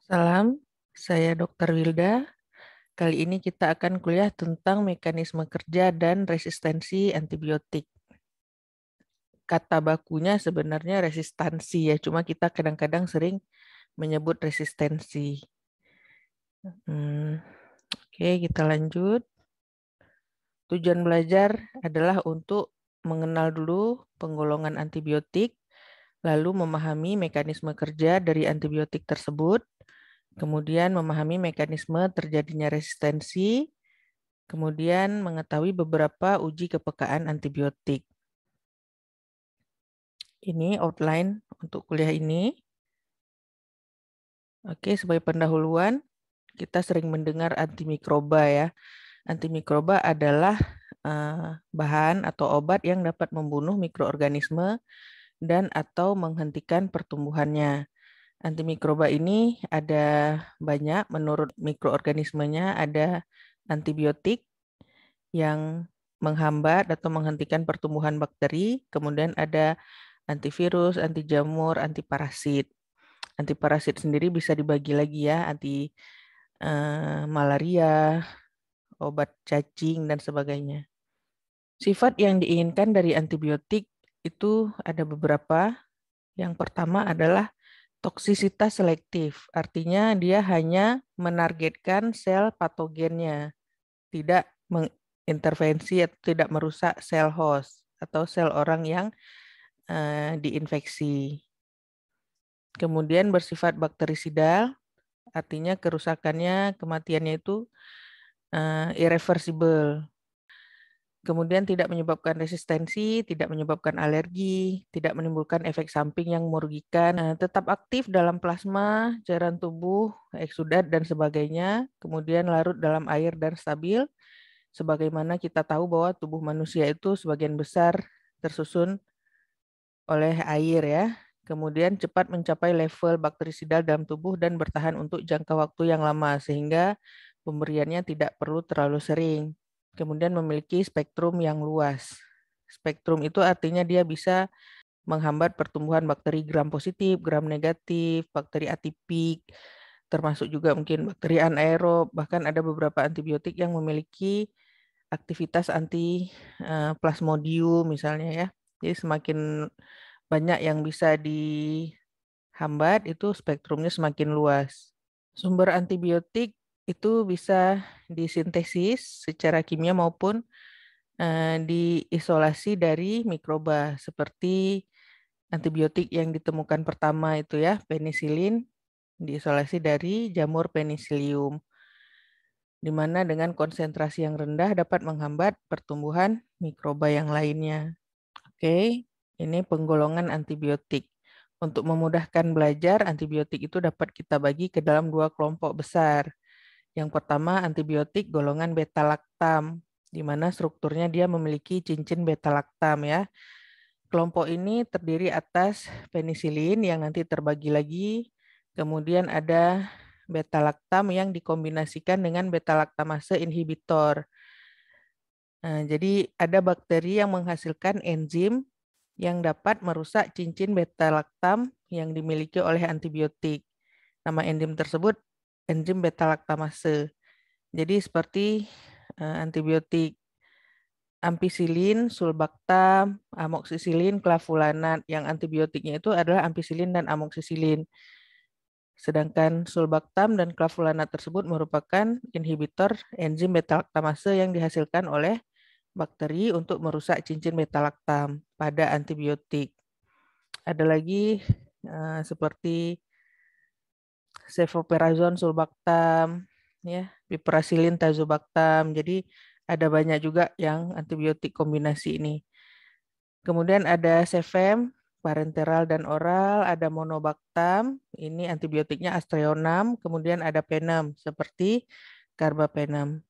Salam, saya Dr. Wilda. Kali ini kita akan kuliah tentang mekanisme kerja dan resistensi antibiotik. Kata bakunya sebenarnya resistansi ya, cuma kita kadang-kadang sering menyebut resistensi. Oke, kita lanjut. Tujuan belajar adalah untuk mengenal dulu penggolongan antibiotik, lalu memahami mekanisme kerja dari antibiotik tersebut, kemudian memahami mekanisme terjadinya resistensi, kemudian mengetahui beberapa uji kepekaan antibiotik. Ini outline untuk kuliah ini. Oke, sebagai pendahuluan, kita sering mendengar antimikroba ya. Antimikroba adalah bahan atau obat yang dapat membunuh mikroorganisme dan atau menghentikan pertumbuhannya. Antimikroba ini ada banyak menurut mikroorganismenya, ada antibiotik yang menghambat atau menghentikan pertumbuhan bakteri, kemudian ada antivirus, anti jamur, anti parasit. Anti parasit sendiri bisa dibagi lagi ya, anti malaria, obat cacing, dan sebagainya. Sifat yang diinginkan dari antibiotik itu ada beberapa. Yang pertama adalah toksisitas selektif, artinya dia hanya menargetkan sel patogennya, tidak mengintervensi atau tidak merusak sel host atau sel orang yang diinfeksi. Kemudian bersifat bakterisidal, artinya kerusakannya, kematiannya itu irreversible. Kemudian tidak menyebabkan resistensi, tidak menyebabkan alergi, tidak menimbulkan efek samping yang merugikan, tetap aktif dalam plasma, cairan tubuh, eksudat, dan sebagainya. Kemudian larut dalam air dan stabil, sebagaimana kita tahu bahwa tubuh manusia itu sebagian besar tersusun oleh air ya. Kemudian cepat mencapai level bakterisidal dalam tubuh dan bertahan untuk jangka waktu yang lama sehingga pemberiannya tidak perlu terlalu sering. Kemudian memiliki spektrum yang luas. Spektrum itu artinya dia bisa menghambat pertumbuhan bakteri gram positif, gram negatif, bakteri atipik, termasuk juga mungkin bakteri anaerob, bahkan ada beberapa antibiotik yang memiliki aktivitas anti plasmodium misalnya ya. Jadi semakin banyak yang bisa dihambat, itu spektrumnya semakin luas. Sumber antibiotik itu bisa disintesis secara kimia maupun diisolasi dari mikroba, seperti antibiotik yang ditemukan pertama itu ya, penisilin, diisolasi dari jamur penicillium, di mana dengan konsentrasi yang rendah dapat menghambat pertumbuhan mikroba yang lainnya. Oke, ini penggolongan antibiotik. Untuk memudahkan belajar, antibiotik itu dapat kita bagi ke dalam dua kelompok besar. Yang pertama, antibiotik golongan beta-laktam, di mana strukturnya dia memiliki cincin beta-laktam ya. Kelompok ini terdiri atas penisilin yang nanti terbagi lagi, kemudian ada beta-laktam yang dikombinasikan dengan beta-laktamase inhibitor. Nah, jadi ada bakteri yang menghasilkan enzim yang dapat merusak cincin beta-laktam yang dimiliki oleh antibiotik. Nama enzim tersebut enzim beta-laktamase. Jadi seperti antibiotik ampicillin, sulbactam, amoxicillin, clavulanat. Yang antibiotiknya itu adalah ampicillin dan amoxicillin. Sedangkan sulbactam dan clavulanat tersebut merupakan inhibitor enzim beta-laktamase yang dihasilkan oleh bakteri untuk merusak cincin beta-laktam pada antibiotik. Ada lagi seperti cefoperazone sulbactam, ya, piperacillin tazobactam. Jadi ada banyak juga yang antibiotik kombinasi ini. Kemudian ada Cefem, parenteral dan oral, ada monobactam, ini antibiotiknya Astreonam, kemudian ada Penem seperti Carbapenem.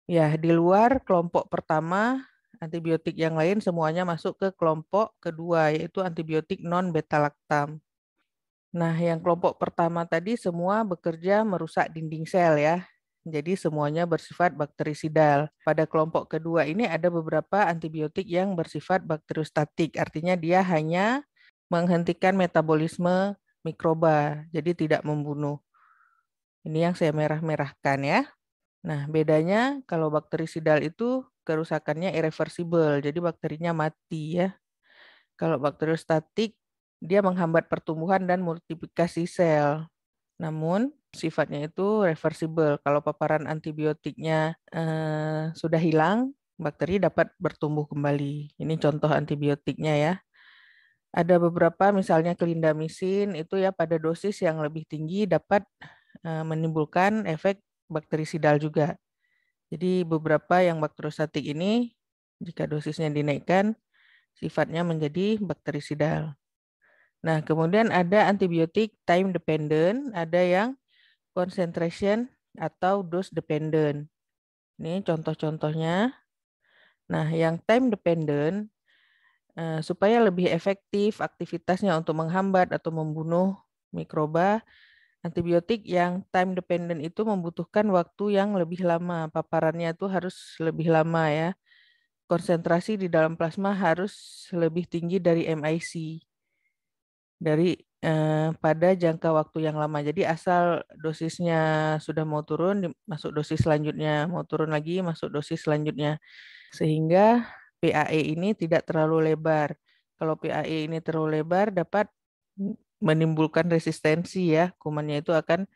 Ya, di luar kelompok pertama, antibiotik yang lain semuanya masuk ke kelompok kedua, yaitu antibiotik non-beta-laktam. Nah, yang kelompok pertama tadi semua bekerja merusak dinding sel ya. Jadi semuanya bersifat bakterisidal. Pada kelompok kedua ini ada beberapa antibiotik yang bersifat bakteriostatik, artinya dia hanya menghentikan metabolisme mikroba, jadi tidak membunuh. Ini yang saya merah-merahkan ya. Nah, bedanya kalau bakterisidal itu kerusakannya irreversible, jadi bakterinya mati ya. Kalau bakteriostatik, dia menghambat pertumbuhan dan multiplikasi sel. Namun, sifatnya itu reversible. Kalau paparan antibiotiknya sudah hilang, bakteri dapat bertumbuh kembali. Ini contoh antibiotiknya ya. Ada beberapa misalnya clindamycin itu ya pada dosis yang lebih tinggi dapat menimbulkan efek bakterisidal juga. Jadi beberapa yang bakteriostatik ini jika dosisnya dinaikkan sifatnya menjadi bakterisidal. Nah, kemudian ada antibiotik time dependent, ada yang concentration atau dose dependent. Ini contoh-contohnya. Nah, yang time dependent supaya lebih efektif aktivitasnya untuk menghambat atau membunuh mikroba, antibiotik yang time dependent itu membutuhkan waktu yang lebih lama. Paparannya itu harus lebih lama ya. Konsentrasi di dalam plasma harus lebih tinggi dari MIC. Dari pada jangka waktu yang lama. Jadi asal dosisnya sudah mau turun, masuk dosis selanjutnya, mau turun lagi, masuk dosis selanjutnya. Sehingga PAE ini tidak terlalu lebar. Kalau PAE ini terlalu lebar dapat menimbulkan resistensi ya. Kumannya itu akan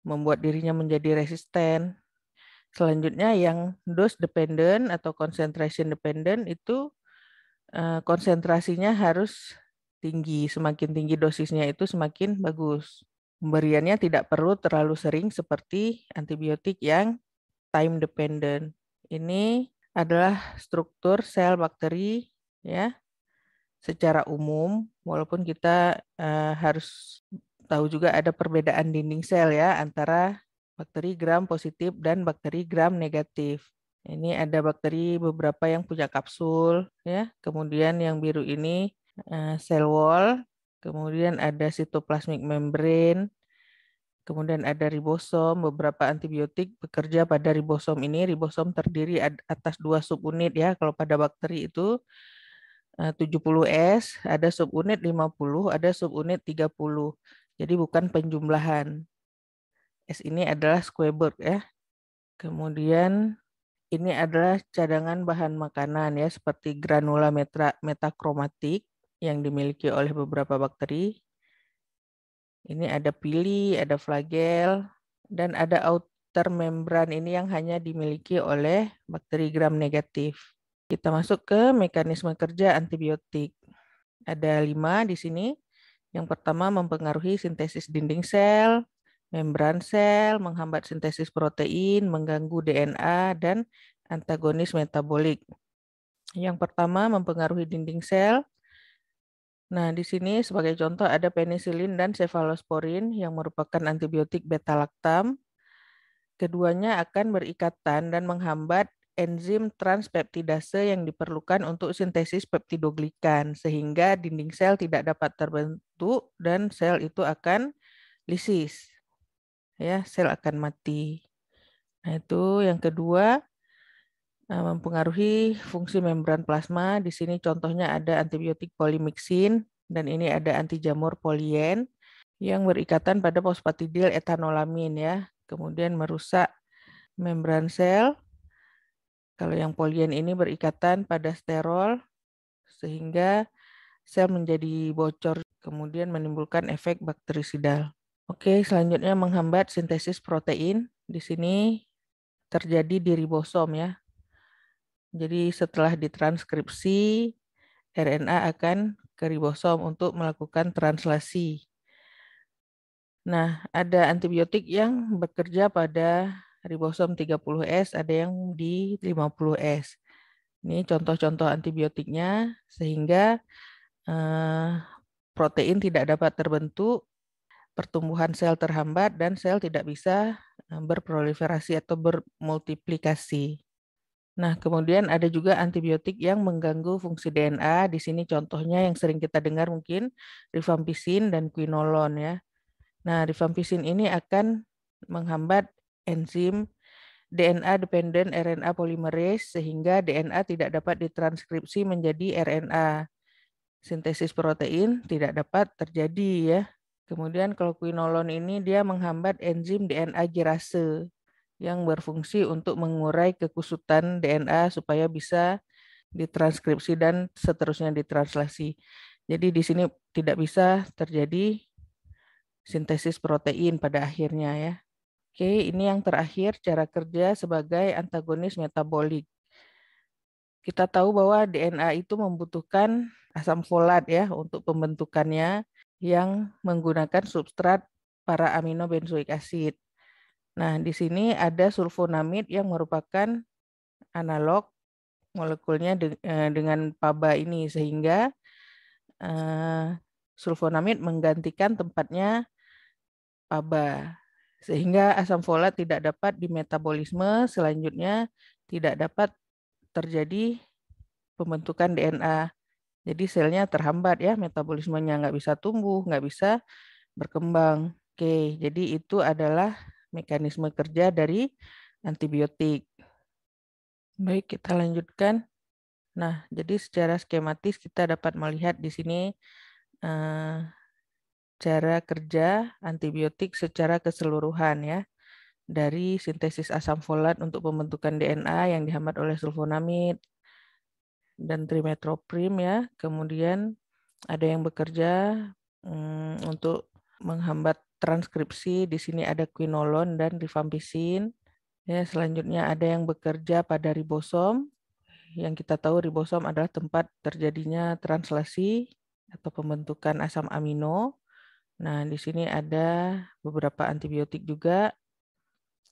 membuat dirinya menjadi resisten. Selanjutnya yang dose dependent atau concentration dependent itu konsentrasinya harus tinggi. Semakin tinggi dosisnya itu semakin bagus. Pemberiannya tidak perlu terlalu sering seperti antibiotik yang time dependent. Ini adalah struktur sel bakteri ya secara umum, walaupun kita harus tahu juga ada perbedaan dinding sel ya antara bakteri gram positif dan bakteri gram negatif. Ini ada bakteri beberapa yang punya kapsul ya. Kemudian yang biru ini cell wall, kemudian ada cytoplasmic membrane, kemudian ada ribosom. Beberapa antibiotik bekerja pada ribosom ini. Ribosom terdiri atas 2 subunit ya. Kalau pada bakteri itu 70S, ada subunit 50, ada subunit 30. Jadi bukan penjumlahan. S ini adalah Squareberg ya. Kemudian ini adalah cadangan bahan makanan ya seperti granula metakromatik yang dimiliki oleh beberapa bakteri. Ini ada pili, ada flagel, dan ada outer membran ini yang hanya dimiliki oleh bakteri gram negatif. Kita masuk ke mekanisme kerja antibiotik. Ada 5 di sini. Yang pertama mempengaruhi sintesis dinding sel, membran sel, menghambat sintesis protein, mengganggu DNA, dan antagonis metabolik. Yang pertama mempengaruhi dinding sel. Nah, di sini sebagai contoh ada penisilin dan cefalosporin yang merupakan antibiotik beta-laktam. Keduanya akan berikatan dan menghambat enzim transpeptidase yang diperlukan untuk sintesis peptidoglikan, sehingga dinding sel tidak dapat terbentuk dan sel itu akan lisis. Ya, sel akan mati. Nah, itu yang kedua mempengaruhi fungsi membran plasma. Di sini contohnya ada antibiotik polymyxin dan ini ada antijamur polyen yang berikatan pada fosfatidil etanolamin ya. Kemudian merusak membran sel. Kalau yang polyen ini berikatan pada sterol sehingga sel menjadi bocor kemudian menimbulkan efek bakterisidal. Oke, selanjutnya menghambat sintesis protein. Di sini terjadi di ribosom ya. Jadi setelah ditranskripsi, RNA akan ke ribosom untuk melakukan translasi. Nah, ada antibiotik yang bekerja pada ribosom 30S, ada yang di 50S. Ini contoh-contoh antibiotiknya, sehingga protein tidak dapat terbentuk, pertumbuhan sel terhambat, dan sel tidak bisa berproliferasi atau bermultiplikasi. Nah, kemudian ada juga antibiotik yang mengganggu fungsi DNA. Di sini contohnya yang sering kita dengar mungkin rifampicin dan quinolone ya. Nah, rifampicin ini akan menghambat enzim DNA dependent RNA polymerase sehingga DNA tidak dapat ditranskripsi menjadi RNA. Sintesis protein tidak dapat terjadi ya. Kemudian kalau quinolon ini dia menghambat enzim DNA girase yang berfungsi untuk mengurai kekusutan DNA supaya bisa ditranskripsi dan seterusnya ditranslasi. Jadi di sini tidak bisa terjadi sintesis protein pada akhirnya ya. Oke, ini yang terakhir cara kerja sebagai antagonis metabolik. Kita tahu bahwa DNA itu membutuhkan asam folat ya untuk pembentukannya yang menggunakan substrat para amino benzoik acid. Nah, di sini ada sulfonamid yang merupakan analog molekulnya dengan PABA ini sehingga sulfonamid menggantikan tempatnya PABA sehingga asam folat tidak dapat dimetabolisme, selanjutnya tidak dapat terjadi pembentukan DNA. Jadi selnya terhambat ya, metabolismenya nggak bisa tumbuh, nggak bisa berkembang. Oke, jadi itu adalah mekanisme kerja dari antibiotik. Baik, kita lanjutkan. Nah, jadi secara skematis kita dapat melihat di sini cara kerja antibiotik secara keseluruhan ya. Dari sintesis asam folat untuk pembentukan DNA yang dihambat oleh sulfonamid dan trimetoprim ya. Kemudian ada yang bekerja untuk menghambat transkripsi. Di sini ada quinolon dan rifampisin. Ya, selanjutnya ada yang bekerja pada ribosom. Yang kita tahu ribosom adalah tempat terjadinya translasi atau pembentukan asam amino. Nah, di sini ada beberapa antibiotik juga.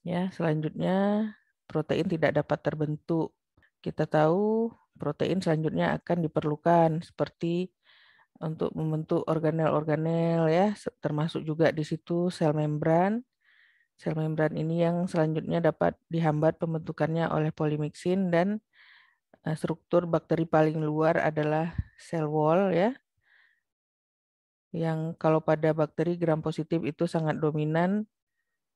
Ya, selanjutnya protein tidak dapat terbentuk. Kita tahu protein selanjutnya akan diperlukan seperti untuk membentuk organel-organel ya, termasuk juga di situ sel membran. Sel membran ini yang selanjutnya dapat dihambat pembentukannya oleh polimiksin dan struktur bakteri paling luar adalah sel wall ya. Yang kalau pada bakteri gram positif itu sangat dominan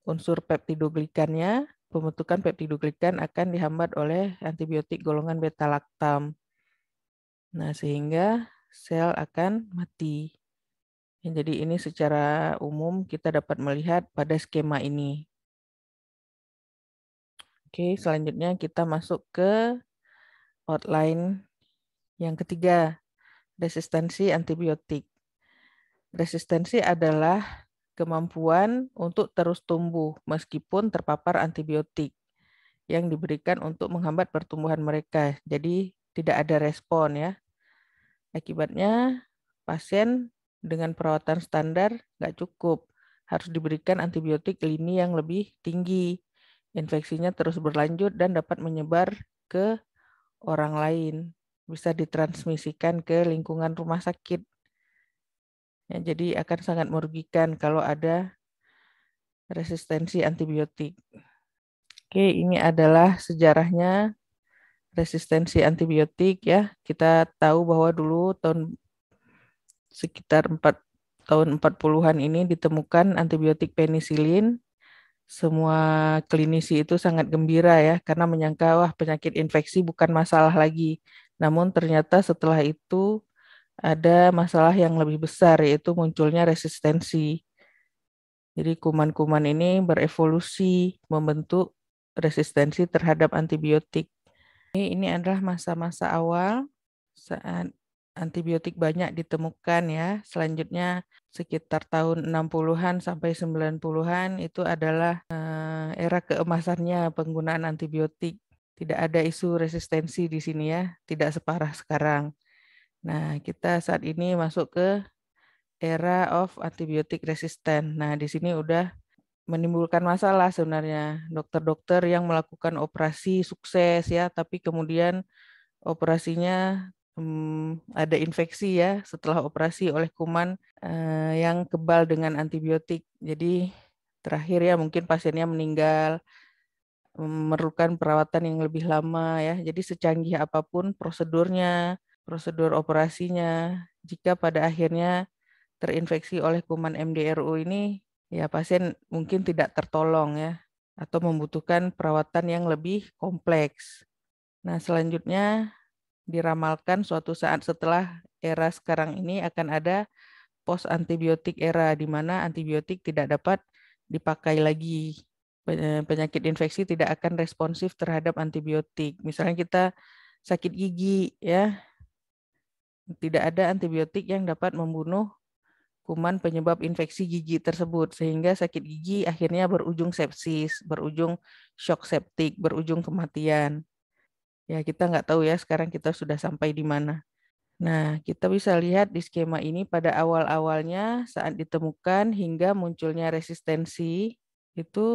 unsur peptidoglikannya, pembentukan peptidoglikan akan dihambat oleh antibiotik golongan beta-laktam. Nah, sehingga sel akan mati. Jadi ini secara umum kita dapat melihat pada skema ini. Oke, selanjutnya kita masuk ke outline yang ketiga, resistensi antibiotik. Resistensi adalah kemampuan untuk terus tumbuh meskipun terpapar antibiotik yang diberikan untuk menghambat pertumbuhan mereka. Jadi tidak ada respon ya. Akibatnya pasien dengan perawatan standar nggak cukup. Harus diberikan antibiotik lini yang lebih tinggi. Infeksinya terus berlanjut dan dapat menyebar ke orang lain. Bisa ditransmisikan ke lingkungan rumah sakit. Ya, jadi akan sangat merugikan kalau ada resistensi antibiotik. Oke, ini adalah sejarahnya resistensi antibiotik ya. Kita tahu bahwa dulu sekitar tahun 40-an ini ditemukan antibiotik penisilin. Semua klinisi itu sangat gembira ya karena menyangka wah penyakit infeksi bukan masalah lagi. Namun ternyata setelah itu ada masalah yang lebih besar yaitu munculnya resistensi. Jadi kuman-kuman ini berevolusi membentuk resistensi terhadap antibiotik. Ini adalah masa-masa awal saat antibiotik banyak ditemukan ya. Selanjutnya sekitar tahun 60-an sampai 90-an itu adalah era keemasannya penggunaan antibiotik. Tidak ada isu resistensi di sini ya, tidak separah sekarang. Nah, kita saat ini masuk ke era of antibiotic resistant. Nah, di sini udah menimbulkan masalah sebenarnya. Dokter-dokter yang melakukan operasi sukses ya, tapi kemudian operasinya ada infeksi ya setelah operasi oleh kuman yang kebal dengan antibiotik. Jadi terakhir ya mungkin pasiennya meninggal, memerlukan perawatan yang lebih lama ya. Jadi secanggih apapun prosedurnya, prosedur operasinya, jika pada akhirnya terinfeksi oleh kuman MDRU ini, ya pasien mungkin tidak tertolong ya, atau membutuhkan perawatan yang lebih kompleks. Nah, selanjutnya diramalkan suatu saat setelah era sekarang ini akan ada post antibiotik era, di mana antibiotik tidak dapat dipakai lagi. Penyakit infeksi tidak akan responsif terhadap antibiotik. Misalnya kita sakit gigi, ya, tidak ada antibiotik yang dapat membunuh kuman penyebab infeksi gigi tersebut, sehingga sakit gigi akhirnya berujung sepsis, berujung shock septik, berujung kematian. Ya, kita nggak tahu ya sekarang kita sudah sampai di mana. Nah, kita bisa lihat di skema ini pada awal-awalnya saat ditemukan hingga munculnya resistensi, itu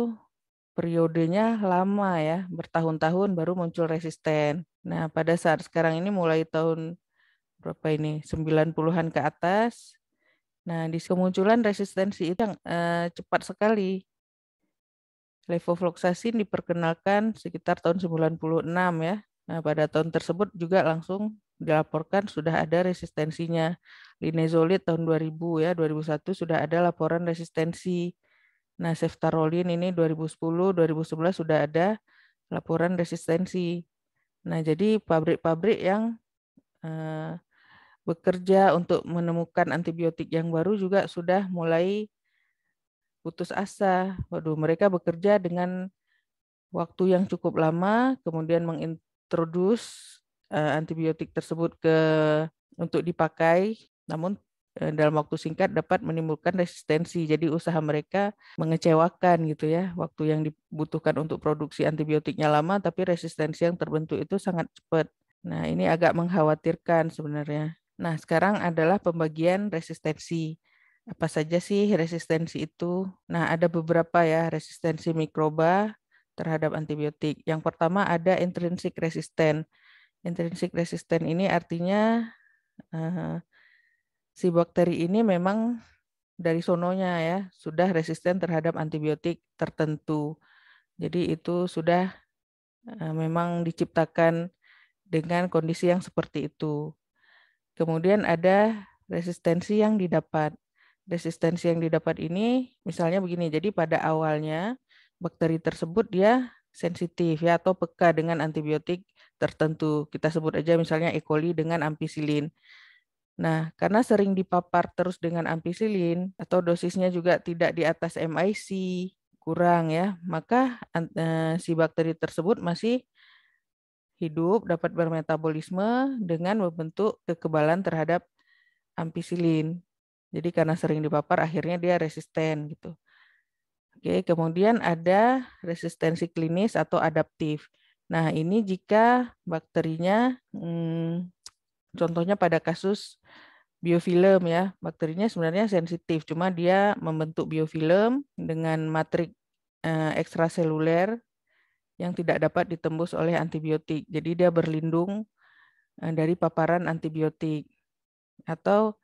periodenya lama ya, bertahun-tahun baru muncul resisten. Nah, pada saat sekarang ini mulai tahun berapa ini? 90-an ke atas. Nah, di kemunculan resistensi itu yang cepat sekali. Levofloxacin diperkenalkan sekitar tahun 96 ya. Nah, pada tahun tersebut juga langsung dilaporkan sudah ada resistensinya. Linezolid tahun 2000 ya, 2001 sudah ada laporan resistensi. Nah, ceftaroline ini 2010, 2011 sudah ada laporan resistensi. Nah, jadi pabrik-pabrik yang bekerja untuk menemukan antibiotik yang baru juga sudah mulai putus asa. Waduh, mereka bekerja dengan waktu yang cukup lama, kemudian mengintroduce antibiotik tersebut untuk dipakai, namun dalam waktu singkat dapat menimbulkan resistensi. Jadi usaha mereka mengecewakan gitu ya. Waktu yang dibutuhkan untuk produksi antibiotiknya lama, tapi resistensi yang terbentuk itu sangat cepat. Nah, ini agak mengkhawatirkan sebenarnya. Nah, sekarang adalah pembagian resistensi. Apa saja sih resistensi itu? Nah, ada beberapa ya, resistensi mikroba terhadap antibiotik. Yang pertama ada intrinsic resisten. Intrinsic resisten ini artinya si bakteri ini memang dari sononya ya, sudah resisten terhadap antibiotik tertentu. Jadi itu sudah memang diciptakan dengan kondisi yang seperti itu. Kemudian ada resistensi yang didapat. Resistensi yang didapat ini misalnya begini, jadi pada awalnya bakteri tersebut dia sensitif ya atau peka dengan antibiotik tertentu. Kita sebut aja misalnya E. coli dengan ampicillin. Nah, karena sering dipapar terus dengan ampicillin atau dosisnya juga tidak di atas MIC, kurang ya, maka si bakteri tersebut masih hidup, dapat bermetabolisme dengan membentuk kekebalan terhadap ampicillin. Jadi karena sering dipapar akhirnya dia resisten gitu. Oke, kemudian ada resistensi klinis atau adaptif. Nah, ini jika bakterinya contohnya pada kasus biofilm ya, bakterinya sebenarnya sensitif, cuma dia membentuk biofilm dengan matrik ekstraseluler yang tidak dapat ditembus oleh antibiotik. Jadi dia berlindung dari paparan antibiotik. Atau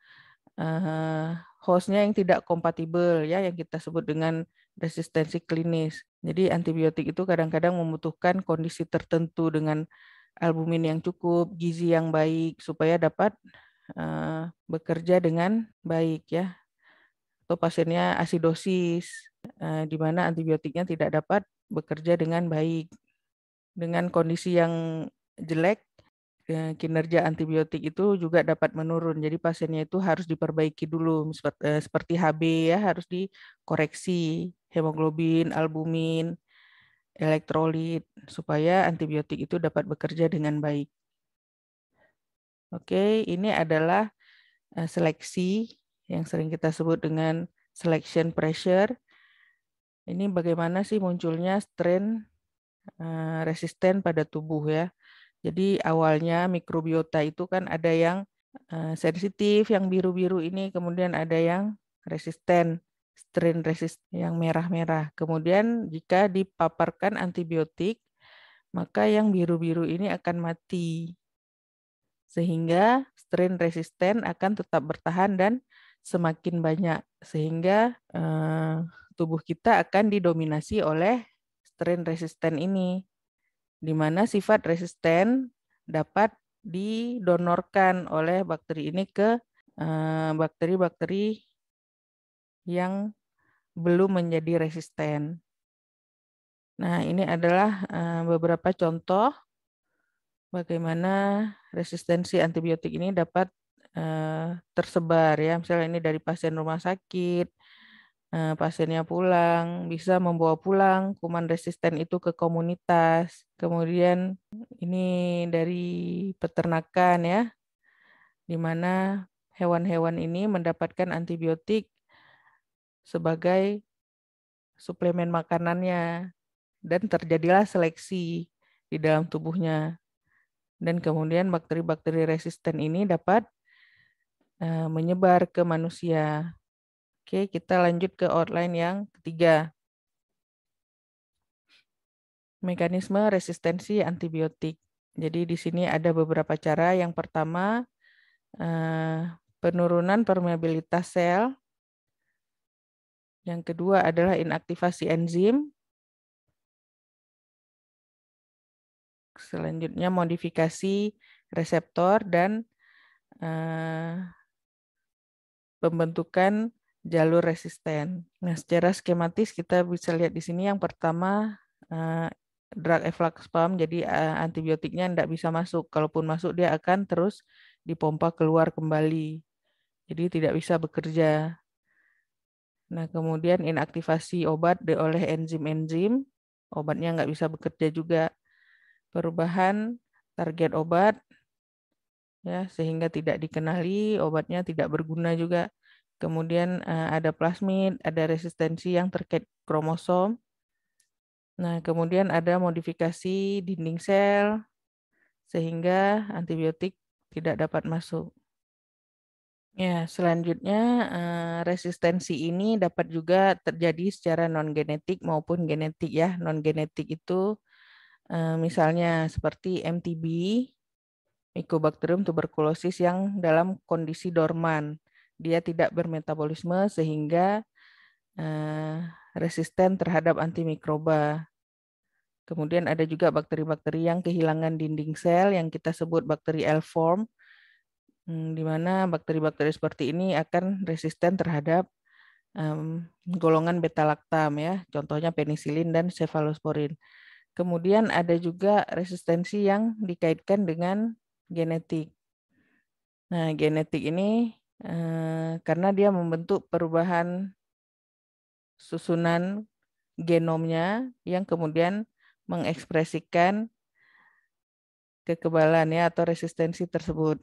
hostnya yang tidak kompatibel ya, yang kita sebut dengan resistensi klinis. Jadi antibiotik itu kadang-kadang membutuhkan kondisi tertentu dengan albumin yang cukup, gizi yang baik supaya dapat bekerja dengan baik ya. Atau pasiennya asidosis, di mana antibiotiknya tidak dapat bekerja dengan baik. Dengan kondisi yang jelek, kinerja antibiotik itu juga dapat menurun. Jadi pasiennya itu harus diperbaiki dulu, seperti HB ya, harus dikoreksi hemoglobin, albumin, elektrolit, supaya antibiotik itu dapat bekerja dengan baik. Oke, ini adalah seleksi yang sering kita sebut dengan selection pressure. Ini bagaimana sih munculnya strain resisten pada tubuh ya. Jadi awalnya mikrobiota itu kan ada yang sensitif, yang biru-biru ini, kemudian ada yang resisten, strain resisten yang merah-merah. Kemudian jika dipaparkan antibiotik, maka yang biru-biru ini akan mati. Sehingga strain resisten akan tetap bertahan dan semakin banyak. Sehingga tubuh kita akan didominasi oleh strain resisten ini, di mana sifat resisten dapat didonorkan oleh bakteri ini ke bakteri-bakteri yang belum menjadi resisten. Nah, ini adalah beberapa contoh bagaimana resistensi antibiotik ini dapat tersebar ya. Misalnya ini dari pasien rumah sakit, pasiennya pulang, bisa membawa pulang kuman resisten itu ke komunitas. Kemudian ini dari peternakan ya, di mana hewan-hewan ini mendapatkan antibiotik sebagai suplemen makanannya dan terjadilah seleksi di dalam tubuhnya. Dan kemudian bakteri-bakteri resisten ini dapat menyebar ke manusia. Oke, kita lanjut ke outline yang ketiga. Mekanisme resistensi antibiotik. Jadi di sini ada beberapa cara. Yang pertama, penurunan permeabilitas sel. Yang kedua adalah inaktivasi enzim. Selanjutnya modifikasi reseptor dan pembentukan jalur resisten. Nah, secara skematis kita bisa lihat di sini yang pertama drug efflux pump, jadi antibiotiknya tidak bisa masuk. Kalaupun masuk dia akan terus dipompa keluar kembali. Jadi tidak bisa bekerja. Nah, kemudian inaktivasi obat oleh enzim-enzim, obatnya nggak bisa bekerja juga. Perubahan target obat, ya sehingga tidak dikenali, obatnya tidak berguna juga. Kemudian ada plasmid, ada resistensi yang terkait kromosom. Nah, kemudian ada modifikasi dinding sel sehingga antibiotik tidak dapat masuk. Ya, selanjutnya resistensi ini dapat juga terjadi secara non-genetik maupun genetik ya. Non-genetik itu misalnya seperti MTB, Mycobacterium tuberculosis yang dalam kondisi dorman. Dia tidak bermetabolisme sehingga resisten terhadap antimikroba. Kemudian ada juga bakteri-bakteri yang kehilangan dinding sel yang kita sebut bakteri L-form, di mana bakteri-bakteri seperti ini akan resisten terhadap golongan beta-laktam ya, contohnya penisilin dan cefalosporin. Kemudian ada juga resistensi yang dikaitkan dengan genetik. Nah, genetik ini karena dia membentuk perubahan susunan genomnya yang kemudian mengekspresikan kekebalan ya atau resistensi tersebut.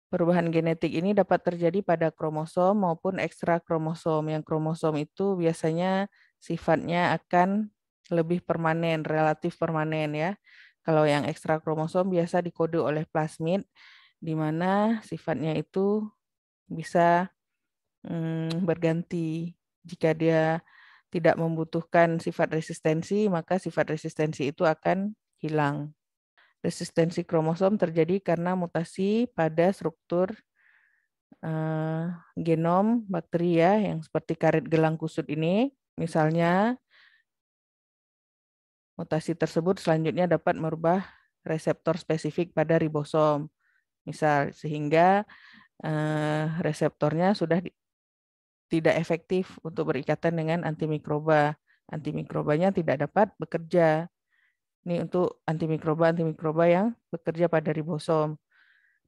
Perubahan genetik ini dapat terjadi pada kromosom maupun ekstra kromosom. Yang kromosom itu biasanya sifatnya akan lebih permanen, relatif permanen ya. Kalau yang ekstra kromosom biasa dikode oleh plasmid, di mana sifatnya itu bisa berganti. Jika dia tidak membutuhkan sifat resistensi, maka sifat resistensi itu akan hilang. Resistensi kromosom terjadi karena mutasi pada struktur genom bakteri ya, yang seperti karet gelang kusut ini. Misalnya, mutasi tersebut selanjutnya dapat merubah reseptor spesifik pada ribosom. Misal, sehingga reseptornya sudah tidak efektif untuk berikatan dengan antimikroba. Antimikrobanya tidak dapat bekerja. Ini untuk antimikroba yang bekerja pada ribosom.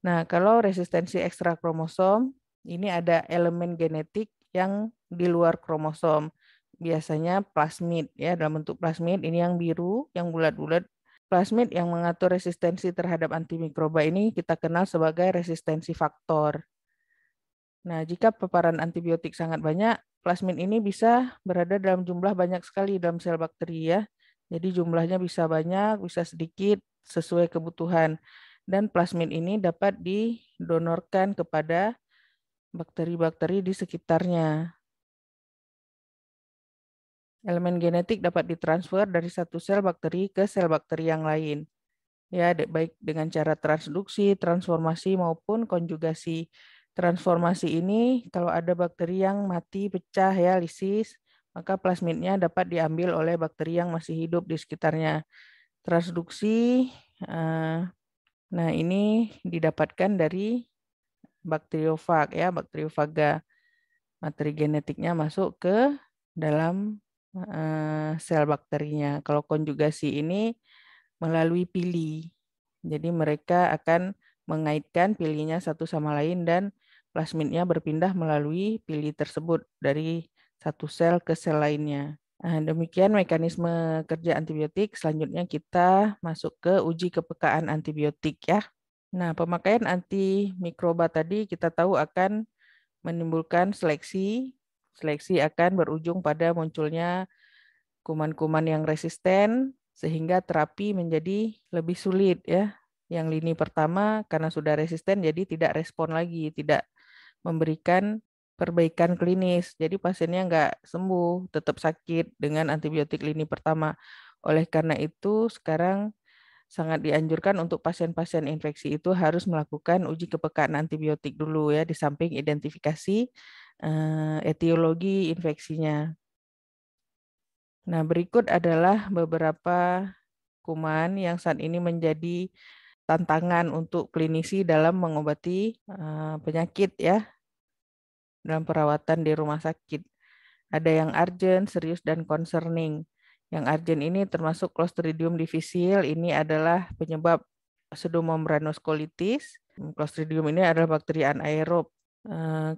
Nah, kalau resistensi ekstra kromosom, ini ada elemen genetik yang di luar kromosom. Biasanya plasmid ya, dalam bentuk plasmid ini yang biru, yang bulat-bulat. Plasmid yang mengatur resistensi terhadap antimikroba ini kita kenal sebagai resistensi faktor. Nah, jika paparan antibiotik sangat banyak, plasmid ini bisa berada dalam jumlah banyak sekali dalam sel bakteri ya. Jadi jumlahnya bisa banyak, bisa sedikit sesuai kebutuhan. Dan plasmid ini dapat didonorkan kepada bakteri-bakteri di sekitarnya. Elemen genetik dapat ditransfer dari satu sel bakteri ke sel bakteri yang lain. Ya, baik dengan cara transduksi, transformasi maupun konjugasi. Transformasi ini kalau ada bakteri yang mati, pecah ya, lisis, maka plasmidnya dapat diambil oleh bakteri yang masih hidup di sekitarnya. Transduksi, nah ini didapatkan dari bakteriofag ya, bakteriofaga. Materi genetiknya masuk ke dalam sel bakterinya. Kalau konjugasi ini melalui pili. Jadi mereka akan mengaitkan pilinya satu sama lain dan plasmidnya berpindah melalui pili tersebut dari satu sel ke sel lainnya. Nah, demikian mekanisme kerja antibiotik. Selanjutnya kita masuk ke uji kepekaan antibiotik ya. Nah, pemakaian antimikroba tadi kita tahu akan menimbulkan seleksi. Seleksi akan berujung pada munculnya kuman-kuman yang resisten sehingga terapi menjadi lebih sulit ya. Yang lini pertama karena sudah resisten jadi tidak respon lagi, tidak memberikan perbaikan klinis. Jadi pasiennya nggak sembuh, tetap sakit dengan antibiotik lini pertama. Oleh karena itu sekarang sangat dianjurkan untuk pasien-pasien infeksi itu harus melakukan uji kepekaan antibiotik dulu ya, di samping identifikasi etiologi infeksinya. Nah, berikut adalah beberapa kuman yang saat ini menjadi tantangan untuk klinisi dalam mengobati penyakit ya, dalam perawatan di rumah sakit. Ada yang urgent, serius, dan concerning. Yang urgent ini termasuk Clostridium difficile, ini adalah penyebab pseudomembranous colitis. Clostridium ini adalah bakteri anaerob.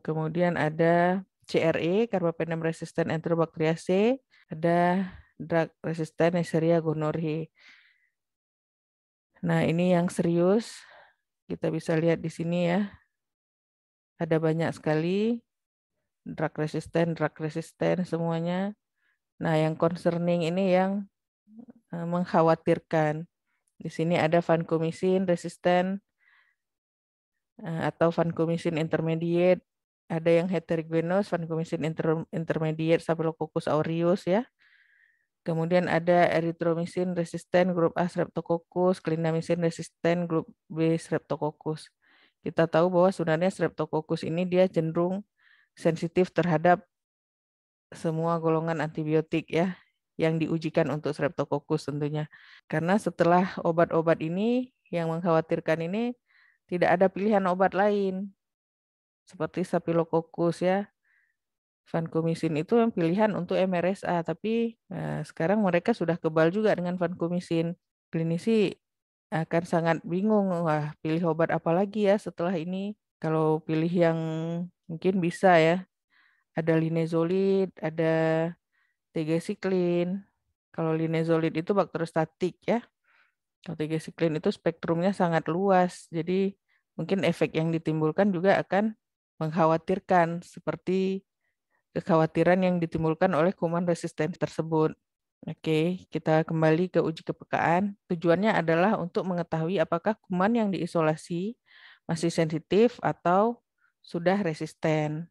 Kemudian ada CRE, Carbapenem resistant Enterobacteriaceae, ada drug resistant Neisseria gonorrhoeae. Nah, ini yang serius. Kita bisa lihat di sini ya. Ada banyak sekali drug resistant semuanya. Nah, yang concerning ini yang mengkhawatirkan. Di sini ada vancomycin resistant atau vancomycin intermediate. Ada yang heterogeneous vancomycin intermediate Staphylococcus aureus ya. Kemudian ada erythromycin resistant grup A Streptococcus, clindamycin resistant grup B Streptococcus. Kita tahu bahwa sebenarnya Streptococcus ini dia cenderung sensitif terhadap semua golongan antibiotik ya yang diujikan untuk Streptococcus tentunya. Karena setelah obat-obat ini yang mengkhawatirkan ini tidak ada pilihan obat lain seperti Staphylococcus ya. Vancomycin itu yang pilihan untuk MRSA, tapi sekarang mereka sudah kebal juga dengan vancomycin. Klinisi akan sangat bingung, wah pilih obat apa lagi ya setelah ini. Kalau pilih yang mungkin bisa ya, ada linezolid, ada tigecycline. Kalau linezolid itu bakteriostatik ya. Kalau tigecycline itu spektrumnya sangat luas, jadi mungkin efek yang ditimbulkan juga akan mengkhawatirkan seperti kekhawatiran yang ditimbulkan oleh kuman resisten tersebut. Oke, kita kembali ke uji kepekaan. Tujuannya adalah untuk mengetahui apakah kuman yang diisolasi masih sensitif atau sudah resisten.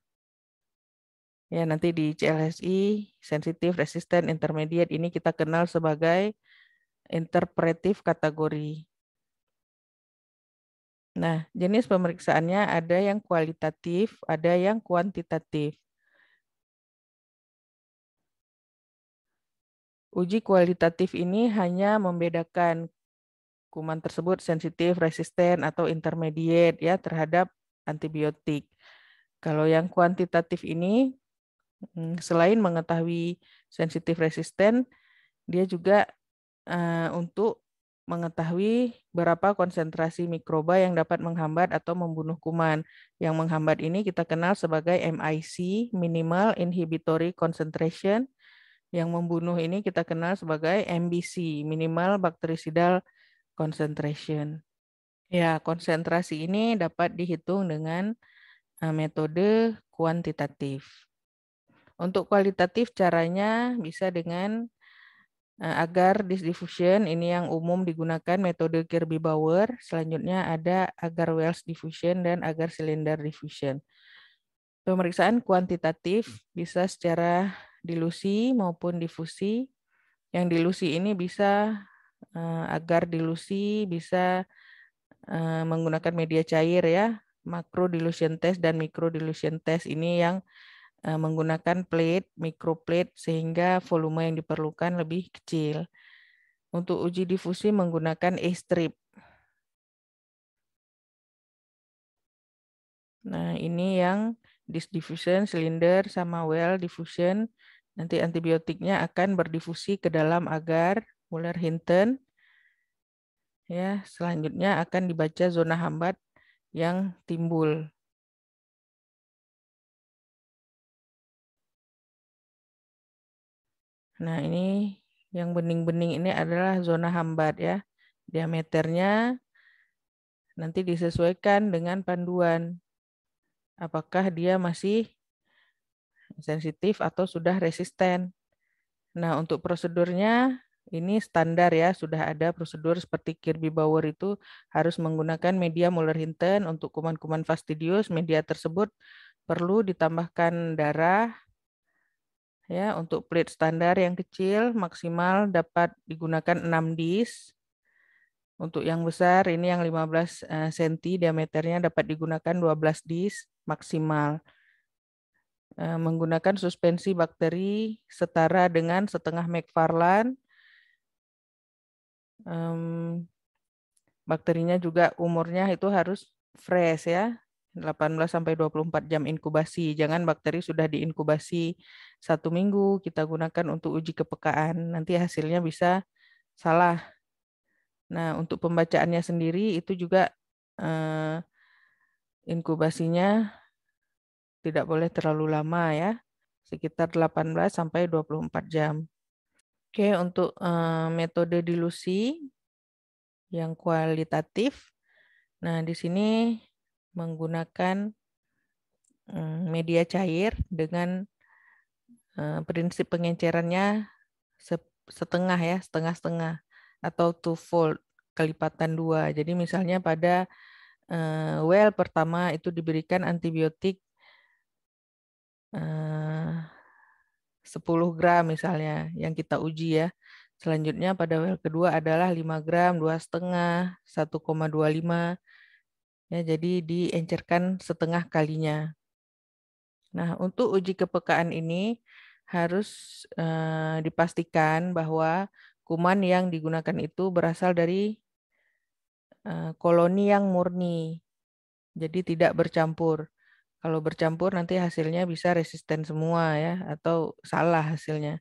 Ya, nanti di CLSI, sensitif, resisten, intermediate, ini kita kenal sebagai interpretive kategori. Nah, jenis pemeriksaannya ada yang kualitatif, ada yang kuantitatif. Uji kualitatif ini hanya membedakan kuman tersebut sensitif, resisten, atau intermediate ya terhadap antibiotik. Kalau yang kuantitatif ini, selain mengetahui sensitif resisten, dia juga untuk mengetahui berapa konsentrasi mikroba yang dapat menghambat atau membunuh kuman. Yang menghambat ini kita kenal sebagai MIC, Minimal Inhibitory Concentration. Yang membunuh ini kita kenal sebagai MBC, Minimal Bactericidal Concentration. Ya, konsentrasi ini dapat dihitung dengan metode kuantitatif. Untuk kualitatif caranya bisa dengan agar diffusion, ini yang umum digunakan metode Kirby-Bauer. Selanjutnya ada agar Wells diffusion dan agar cylinder diffusion. Pemeriksaan kuantitatif bisa secara dilusi maupun difusi. Yang dilusi ini bisa agar dilusi bisa menggunakan media cair ya, macro dilution test dan micro dilution test ini yang menggunakan plate, microplate sehingga volume yang diperlukan lebih kecil. Untuk uji difusi menggunakan A-strip. Nah, ini yang disk diffusion, cylinder, sama well diffusion. Nanti antibiotiknya akan berdifusi ke dalam agar Muller-Hinton. Ya, selanjutnya akan dibaca zona hambat yang timbul. Nah, ini yang bening-bening ini adalah zona hambat ya. Diameternya nanti disesuaikan dengan panduan. Apakah dia masih sensitif atau sudah resisten. Nah, untuk prosedurnya ini standar ya, sudah ada prosedur seperti Kirby-Bauer itu harus menggunakan media Muller-Hinton. Untuk kuman-kuman fastidius, media tersebut perlu ditambahkan darah. Ya, untuk plate standar yang kecil maksimal dapat digunakan 6 dis. Untuk yang besar ini yang 15 cm diameternya dapat digunakan 12 dis maksimal. Menggunakan suspensi bakteri setara dengan setengah McFarland. Bakterinya juga umurnya itu harus fresh ya, 18-24 jam inkubasi. Jangan bakteri sudah diinkubasi 1 minggu kita gunakan untuk uji kepekaan, nanti hasilnya bisa salah. Nah, untuk pembacaannya sendiri itu juga inkubasinya tidak boleh terlalu lama ya, sekitar 18-24 jam. Oke, untuk metode dilusi yang kualitatif, nah di sini menggunakan media cair dengan prinsip pengencerannya setengah ya, setengah-setengah atau two-fold, kelipatan 2. Jadi misalnya pada well pertama itu diberikan antibiotik 10 gram misalnya yang kita uji ya. Selanjutnya pada well kedua adalah 5 gram, 2,5, 1,25. Ya, jadi diencerkan setengah kalinya. Nah, untuk uji kepekaan ini harus dipastikan bahwa kuman yang digunakan itu berasal dari koloni yang murni. Jadi tidak bercampur. Kalau bercampur nanti hasilnya bisa resisten semua ya, atau salah hasilnya.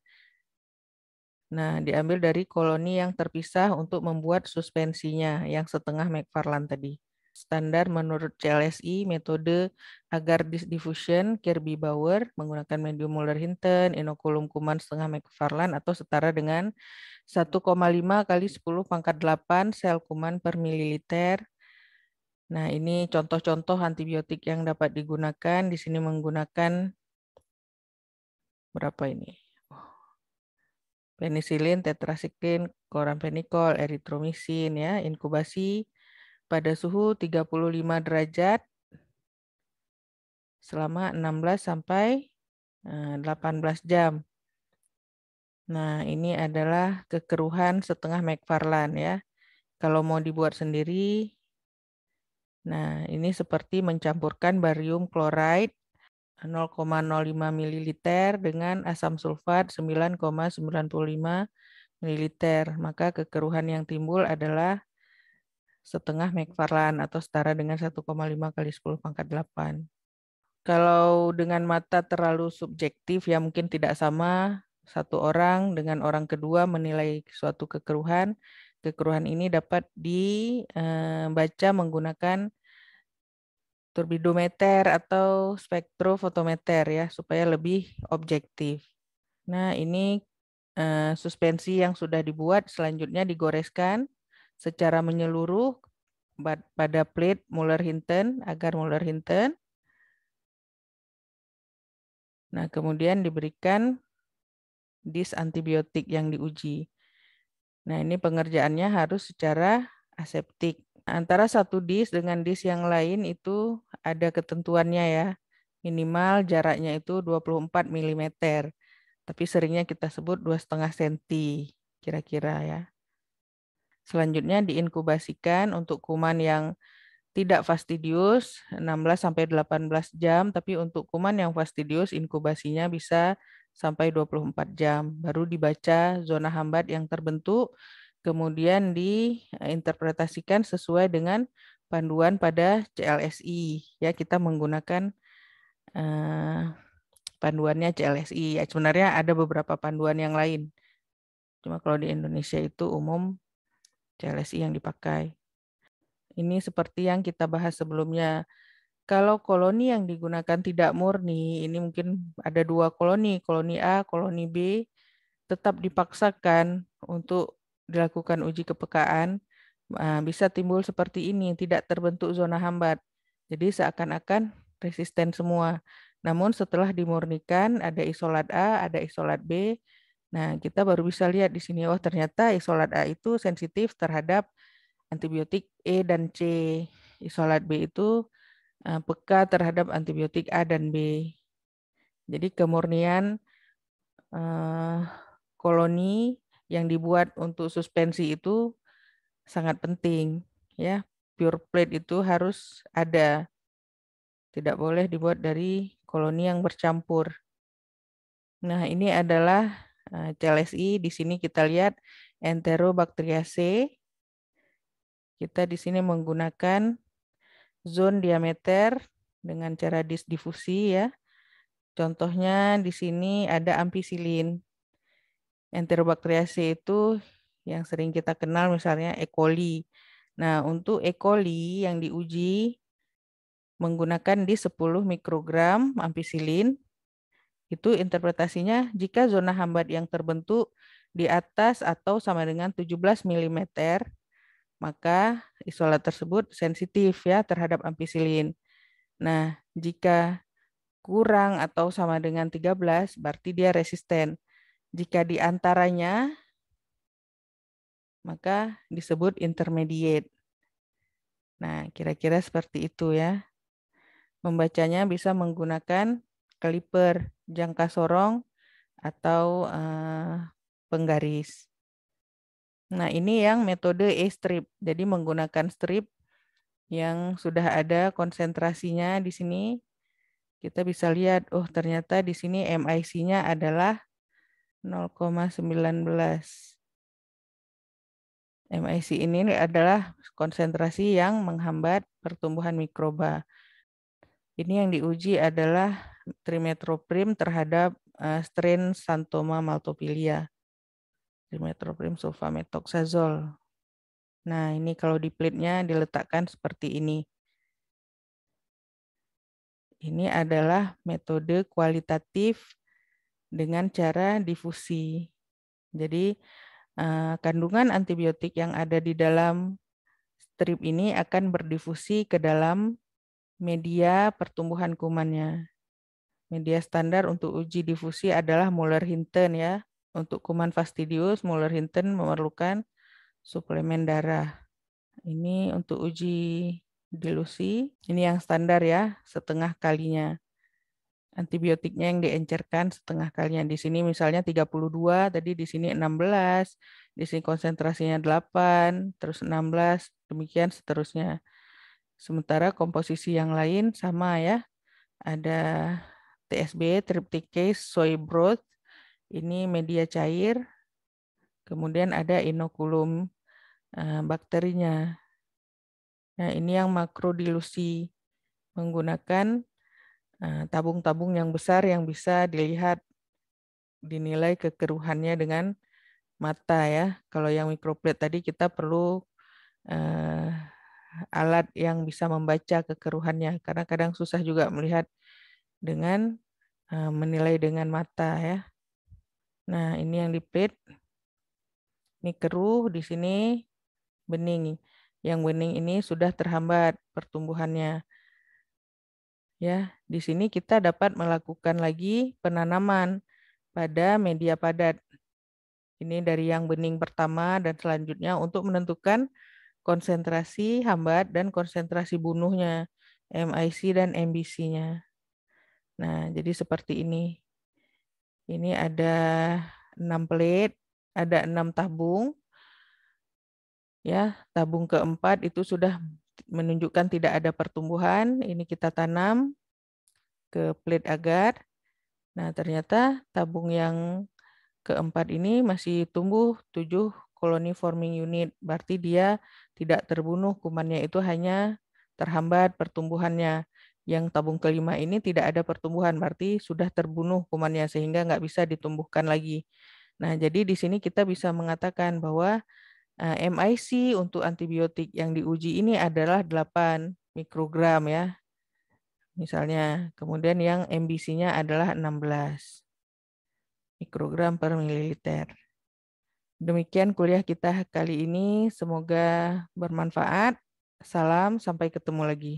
Nah, diambil dari koloni yang terpisah untuk membuat suspensinya yang setengah McFarland tadi. Standar menurut CLSI, metode agar diffusion Kirby-Bauer menggunakan medium Muller-Hinton, inokulum kuman setengah McFarland atau setara dengan 1,5 kali 10⁸ sel kuman per mililiter. Nah, ini contoh-contoh antibiotik yang dapat digunakan. Di sini menggunakan berapa ini? Penisilin, tetrasiklin, chloramphenicol, eritromisin ya, inkubasi pada suhu 35 derajat selama 16 sampai 18 jam. Nah, ini adalah kekeruhan setengah McFarland ya. Kalau mau dibuat sendiri, nah ini seperti mencampurkan barium kloride 0,05 ml dengan asam sulfat 9,95 ml. Maka kekeruhan yang timbul adalah setengah McFarland atau setara dengan 1,5 kali 10⁸. Kalau dengan mata terlalu subjektif ya mungkin tidak sama satu orang dengan orang kedua menilai suatu kekeruhan. Kekeruhan ini dapat dibaca menggunakan turbidometer atau spektrofotometer ya supaya lebih objektif. Nah, ini suspensi yang sudah dibuat selanjutnya digoreskan secara menyeluruh pada plate Muller-Hinton, agar Muller-Hinton. Nah, kemudian diberikan dis antibiotik yang diuji. Nah, ini pengerjaannya harus secara aseptik. Antara satu dis dengan dis yang lain itu ada ketentuannya ya. Minimal jaraknya itu 24 mm. Tapi seringnya kita sebut 2,5 cm kira-kira ya. Selanjutnya diinkubasikan untuk kuman yang tidak fastidius 16-18 jam, tapi untuk kuman yang fastidius inkubasinya bisa sampai 24 jam. Baru dibaca zona hambat yang terbentuk, kemudian diinterpretasikan sesuai dengan panduan pada CLSI. Ya, kita menggunakan panduannya CLSI. Ya, sebenarnya ada beberapa panduan yang lain. Cuma kalau di Indonesia itu umum CLSI yang dipakai. Ini seperti yang kita bahas sebelumnya. Kalau koloni yang digunakan tidak murni, ini mungkin ada 2 koloni, koloni A, koloni B, tetap dipaksakan untuk dilakukan uji kepekaan, bisa timbul seperti ini, tidak terbentuk zona hambat. Jadi seakan-akan resisten semua. Namun setelah dimurnikan, ada isolat A, ada isolat B. Nah, kita baru bisa lihat di sini, oh ternyata isolat A itu sensitif terhadap antibiotik E dan C. Isolat B itu peka terhadap antibiotik A dan B. Jadi kemurnian koloni yang dibuat untuk suspensi itu sangat penting, ya. Pure plate itu harus ada, tidak boleh dibuat dari koloni yang bercampur. Nah, ini adalah CLSI. Di sini kita lihat Enterobacteriaceae. Kita di sini menggunakan zone diameter dengan cara difusi, ya. Contohnya di sini ada ampicillin. Enterobacteriaceae itu yang sering kita kenal misalnya E. coli. Nah, untuk E. coli yang diuji menggunakan di 10 mikrogram ampicillin, itu interpretasinya jika zona hambat yang terbentuk di atas atau sama dengan 17 mm, maka isolat tersebut sensitif ya terhadap ampicillin. Nah, jika kurang atau sama dengan 13, berarti dia resisten. Jika di antaranya, maka disebut intermediate. Nah, kira-kira seperti itu ya. Membacanya bisa menggunakan kaliper, jangka sorong, atau penggaris. Nah, ini yang metode E-strip. Jadi menggunakan strip yang sudah ada konsentrasinya di sini. Kita bisa lihat, oh ternyata di sini MIC-nya adalah 0,19. MIC ini adalah konsentrasi yang menghambat pertumbuhan mikroba. Ini yang diuji adalah trimethoprim terhadap strain Xanthoma maltophilia. Trimethoprim sulfamethoxazole. Nah, ini kalau di plate-nya diletakkan seperti ini. Ini adalah metode kualitatif dengan cara difusi. Jadi, kandungan antibiotik yang ada di dalam strip ini akan berdifusi ke dalam media pertumbuhan kumannya. Media standar untuk uji difusi adalah Muller-Hinton ya. Untuk kuman Fastidius, Muller-Hinton memerlukan suplemen darah. Ini untuk uji dilusi. Ini yang standar ya, setengah kalinya. Antibiotiknya yang diencerkan setengah kalinya. Di sini misalnya 32, tadi di sini 16, di sini konsentrasinya 8, terus 16, demikian seterusnya. Sementara komposisi yang lain sama ya. Ada TSB, trypticase, soy broth, ini media cair. Kemudian ada inokulum bakterinya. Nah, ini yang makrodilusi menggunakan tabung-tabung yang besar yang bisa dilihat, dinilai kekeruhannya dengan mata ya. Kalau yang mikroplate tadi kita perlu alat yang bisa membaca kekeruhannya karena kadang susah juga melihat dengan menilai dengan mata ya. Nah, ini yang di plate. Ini keruh, di sini bening. Yang bening ini sudah terhambat pertumbuhannya. Ya, di sini kita dapat melakukan lagi penanaman pada media padat. Ini dari yang bening pertama dan selanjutnya untuk menentukan konsentrasi hambat dan konsentrasi bunuhnya, MIC dan MBC-nya. Nah, jadi seperti ini. Ini ada 6 plate, ada 6 tabung. Ya, tabung keempat itu sudah menunjukkan tidak ada pertumbuhan. Ini kita tanam ke plate agar. Nah, ternyata tabung yang keempat ini masih tumbuh 7 colony forming unit. Berarti dia tidak terbunuh, kumannya itu hanya terhambat pertumbuhannya. Yang tabung kelima ini tidak ada pertumbuhan, berarti sudah terbunuh kumannya sehingga nggak bisa ditumbuhkan lagi. Nah, jadi di sini kita bisa mengatakan bahwa MIC untuk antibiotik yang diuji ini adalah 8 mikrogram ya. Misalnya, kemudian yang MBC-nya adalah 16 mikrogram per mililiter. Demikian kuliah kita kali ini, semoga bermanfaat. Salam, sampai ketemu lagi.